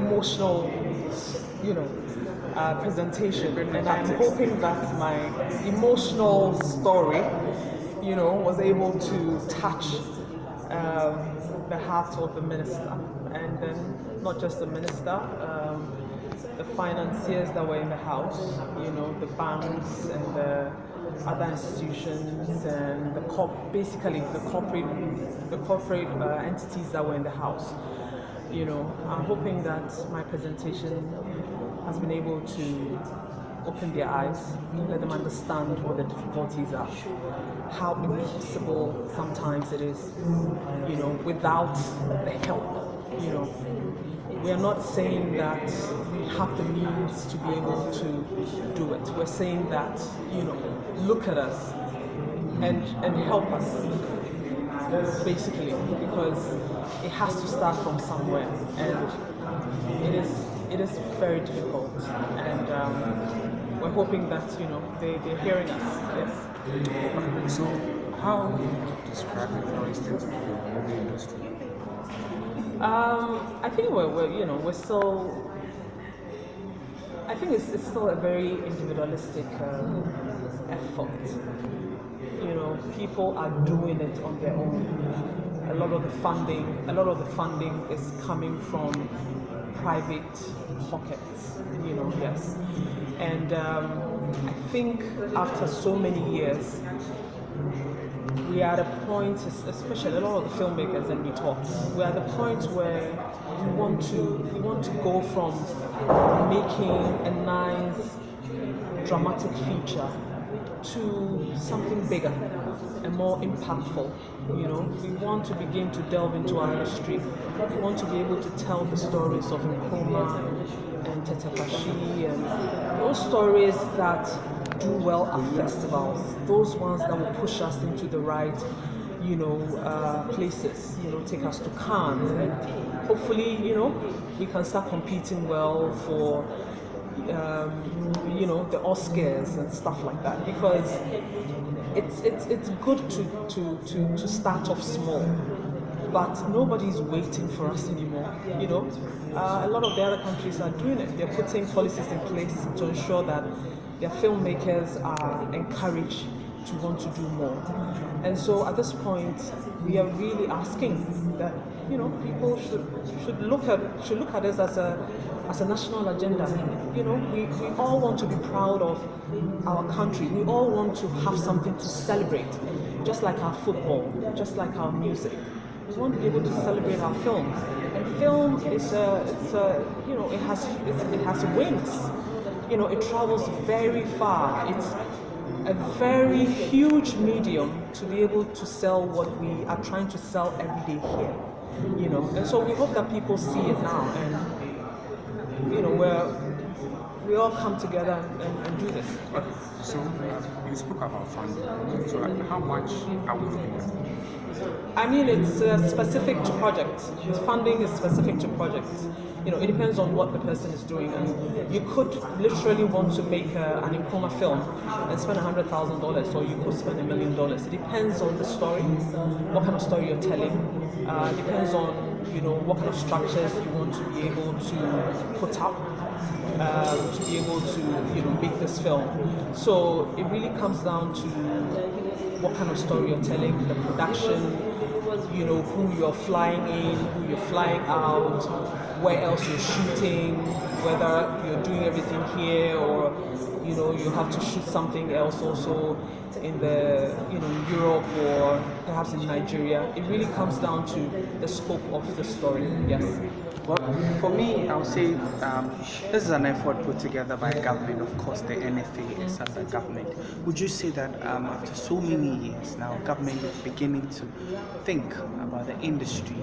emotional, you know, presentation, and I'm hoping that my emotional story, was able to touch the heart of the minister, and then not just the minister, the financiers that were in the house, the banks and the other institutions and basically the corporate entities that were in the house. I'm hoping that my presentation has been able to open their eyes, let them understand what the difficulties are, how impossible sometimes it is, without the help. We are not saying that we have the means to be able to do it. We're saying that, look at us and help us, basically, because it has to start from somewhere, and it is very difficult, and we're hoping that they're hearing us. Yes. So, how would you describe the current state of the movie industry? I think we're still. I think it's still a very individualistic effort. People are doing it on their own. A lot of the funding is coming from private pockets. Yes, and I think after so many years, we are at a point, especially a lot of the filmmakers, and we talk, we're at the point where we want to go from making a nice dramatic feature to something bigger and more impactful. We want to begin to delve into our history. We want to be able to tell the stories of Nkrumah and Tetefashi and those stories that do well at festivals, those ones that will push us into the right, places, take us to Cannes, and hopefully, we can start competing well for, the Oscars and stuff like that, because it's good to start off small. But nobody's waiting for us anymore. A lot of the other countries are doing it. They're putting policies in place to ensure that their filmmakers are encouraged to want to do more. And so at this point, we are really asking that people should look at this as a national agenda. We all want to be proud of our country. We all want to have something to celebrate, just like our football, just like our music. We want to be able to celebrate our film. And film is it has wings. It travels very far. It's a very huge medium to be able to sell what we are trying to sell every day here. And so we hope that people see it now, and we all come together and do this. So, you spoke about funding. So, how much are we looking at? I mean, it's specific to projects. Funding is specific to projects. It depends on what the person is doing. And you could literally want to make an Nkrumah film and spend $100,000, or you could spend $1 million. It depends on the story, what kind of story you're telling. It depends on what kind of structures you want to be able to put up. To be able to make this film. So it really comes down to what kind of story you're telling, the production, who you're flying in, who you're flying out, where else you're shooting, whether you're doing everything here or you have to shoot something else also in the Europe or perhaps in Nigeria. It really comes down to the scope of the story. Yes. Well, for me, I would say this is an effort put together by government, of course, the NFA is under government. Would you say that after so many years now, government is beginning to think about the industry,